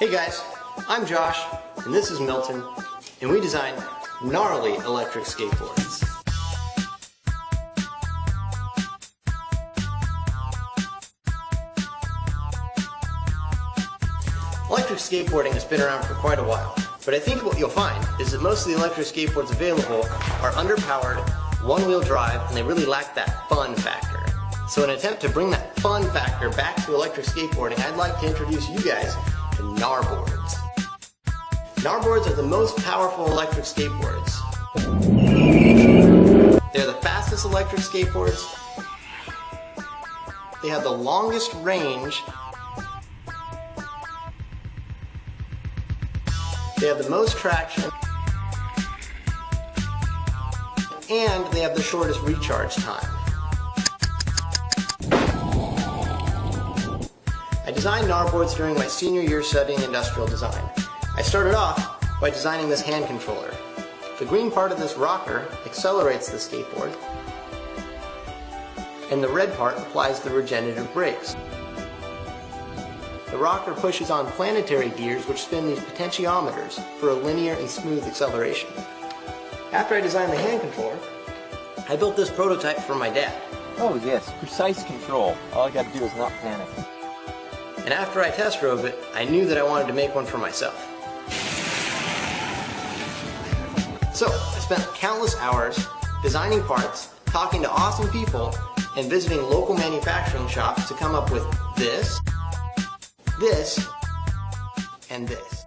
Hey guys, I'm Josh, and this is Milton, and we design gnarly electric skateboards. Electric skateboarding has been around for quite a while, but I think what you'll find is that most of the electric skateboards available are underpowered, one-wheel drive, and they really lack that fun factor. So in an attempt to bring that fun factor back to electric skateboarding, I'd like to introduce you guys to gnarboards. Gnarboards are the most powerful electric skateboards. They're the fastest electric skateboards. They have the longest range. They have the most traction. And they have the shortest recharge time. I designed gnarboards during my senior year studying industrial design. I started off by designing this hand controller. The green part of this rocker accelerates the skateboard, and the red part applies the regenerative brakes. The rocker pushes on planetary gears which spin these potentiometers for a linear and smooth acceleration. After I designed the hand controller, I built this prototype for my dad. Oh yes, precise control. All I gotta do is not panic. And after I test drove it, I knew that I wanted to make one for myself. So, I spent countless hours designing parts, talking to awesome people, and visiting local manufacturing shops to come up with this, and this.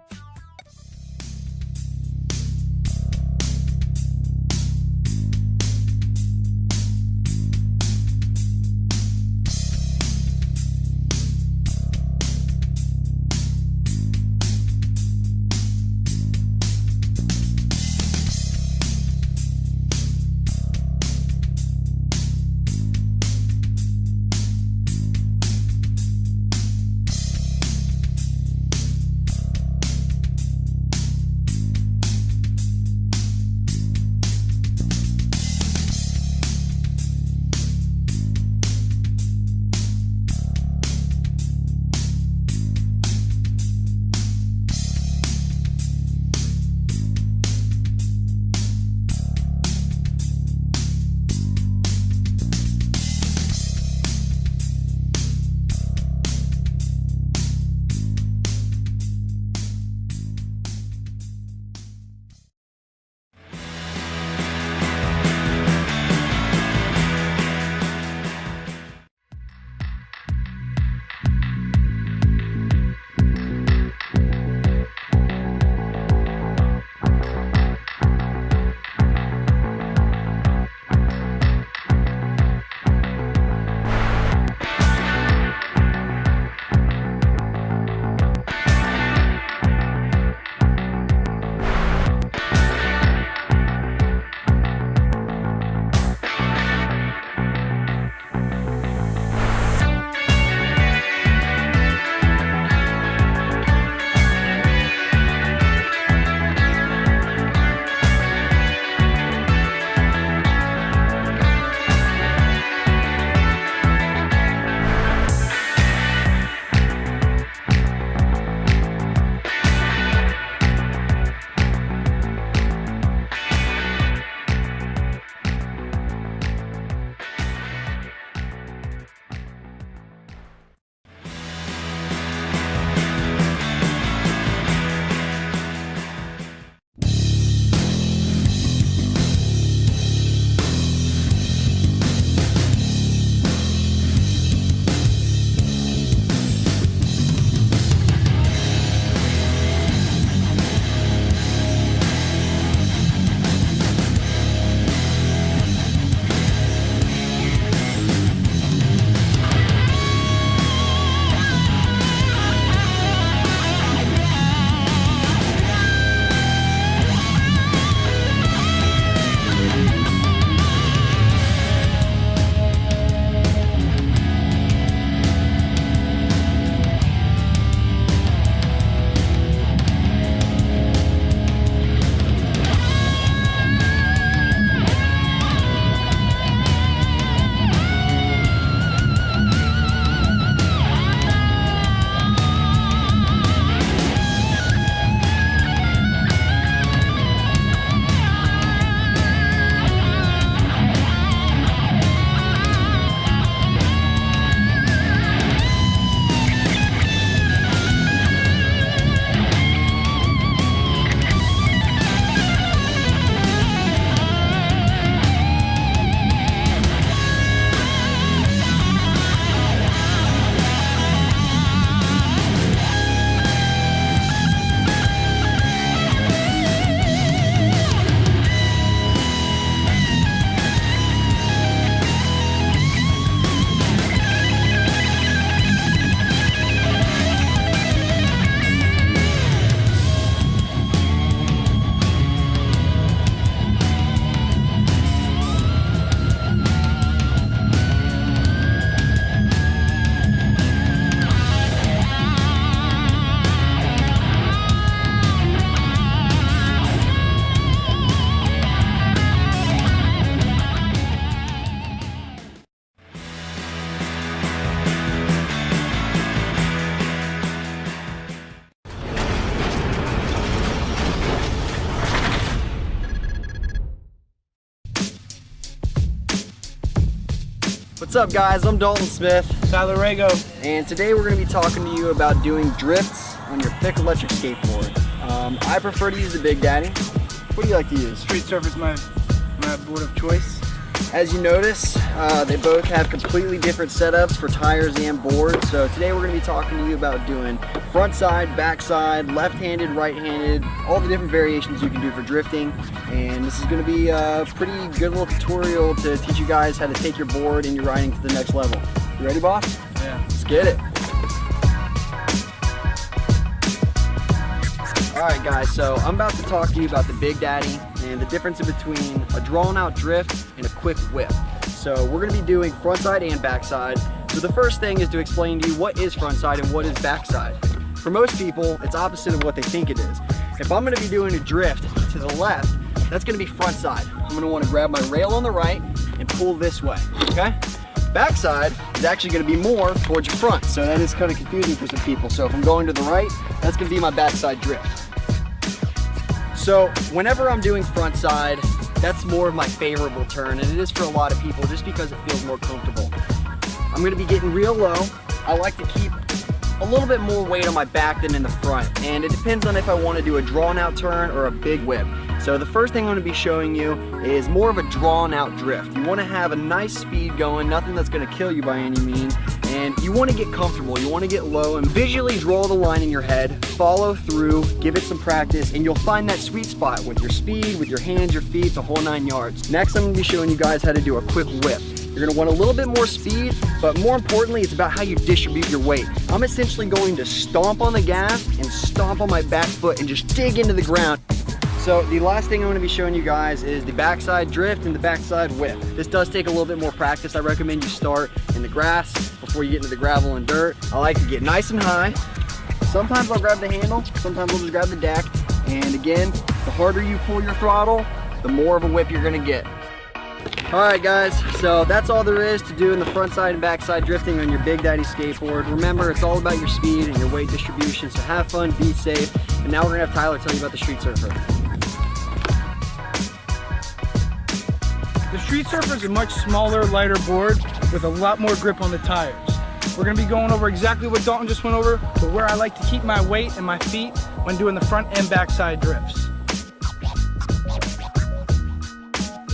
What's up guys, I'm Dalton Smith. Tyler Rago. And today we're going to be talking to you about doing drifts on your thick electric skateboard. I prefer to use the Big Daddy. What do you like to use? Street Surfer's my board of choice. As you notice, they both have completely different setups for tires and boards. So today we're going to be talking to you about doing front side, back side, left-handed, right-handed, all the different variations you can do for drifting. And this is going to be a pretty good little tutorial to teach you guys how to take your board and your riding to the next level. You ready, boss? Yeah. Let's get it. Alright guys, so I'm about to talk to you about the Big Daddy and the difference in between a drawn out drift and a quick whip. So we're going to be doing frontside and backside. So the first thing is to explain to you what is frontside and what is backside. For most people, it's opposite of what they think it is. If I'm going to be doing a drift to the left, that's going to be frontside. I'm going to want to grab my rail on the right and pull this way, okay? Backside is actually going to be more towards your front, so that is kind of confusing for some people. So if I'm going to the right, that's going to be my backside drift. So whenever I'm doing front side, that's more of my favorable turn, and it is for a lot of people just because it feels more comfortable. I'm going to be getting real low. I like to keep a little bit more weight on my back than in the front, and it depends on if I want to do a drawn out turn or a big whip. So the first thing I'm going to be showing you is more of a drawn out drift. You want to have a nice speed going, nothing that's going to kill you by any means, and you want to get comfortable, you want to get low and visually draw the line in your head, follow through, give it some practice, and you'll find that sweet spot with your speed, with your hands, your feet, the whole 9 yards. Next I'm going to be showing you guys how to do a quick whip. You're going to want a little bit more speed, but more importantly, it's about how you distribute your weight. I'm essentially going to stomp on the gas and stomp on my back foot and just dig into the ground. So the last thing I'm going to be showing you guys is the backside drift and the backside whip. This does take a little bit more practice. I recommend you start in the grass before you get into the gravel and dirt. I like to get nice and high. Sometimes I'll grab the handle, sometimes I'll just grab the deck. And again, the harder you pull your throttle, the more of a whip you're going to get. Alright guys, so that's all there is to do in the front side and back side drifting on your Big Daddy skateboard. Remember, it's all about your speed and your weight distribution, so have fun, be safe. And now we're going to have Tyler tell you about the Street Surfer. The Street Surfer is a much smaller, lighter board with a lot more grip on the tires. We're going to be going over exactly what Dalton just went over, but where I like to keep my weight and my feet when doing the front and back side drifts.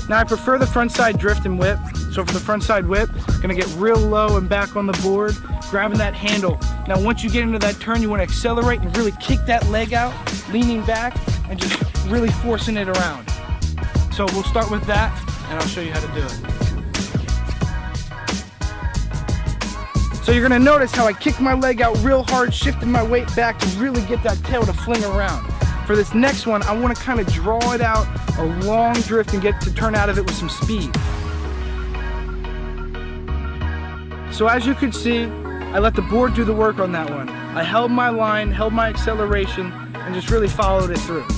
Now I prefer the front side drift and whip. So for the front side whip, I'm going to get real low and back on the board, grabbing that handle. Now once you get into that turn, you want to accelerate and really kick that leg out, leaning back and just really forcing it around. So we'll start with that and I'll show you how to do it. So you're going to notice how I kick my leg out real hard, shifting my weight back to really get that tail to fling around. For this next one, I want to kind of draw it out a long drift and get to turn out of it with some speed. So as you can see, I let the board do the work on that one. I held my line, held my acceleration, and just really followed it through.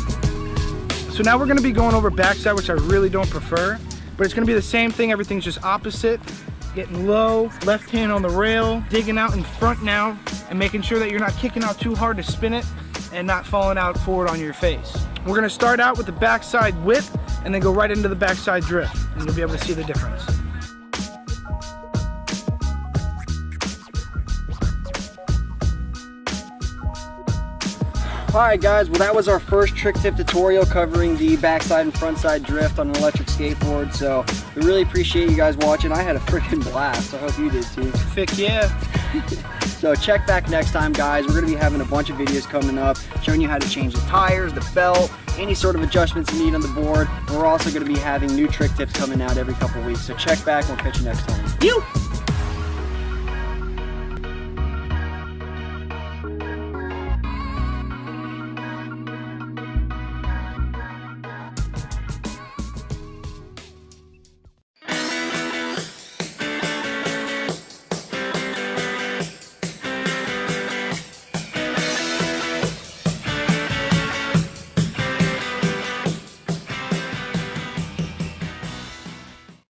So now we're going to be going over backside, which I really don't prefer, but it's going to be the same thing. Everything's just opposite. Getting low, left hand on the rail, digging out in front now, and making sure that you're not kicking out too hard to spin it and not falling out forward on your face. We're going to start out with the backside whip and then go right into the backside drift, and you'll be able to see the difference. Alright guys, well that was our first trick tip tutorial covering the backside and frontside drift on an electric skateboard. So we really appreciate you guys watching. I had a freaking blast. I hope you did too. Fick yeah. So check back next time guys. We're going to be having a bunch of videos coming up showing you how to change the tires, the belt, any sort of adjustments you need on the board. And we're also going to be having new trick tips coming out every couple weeks. So check back and we'll catch you next time. You!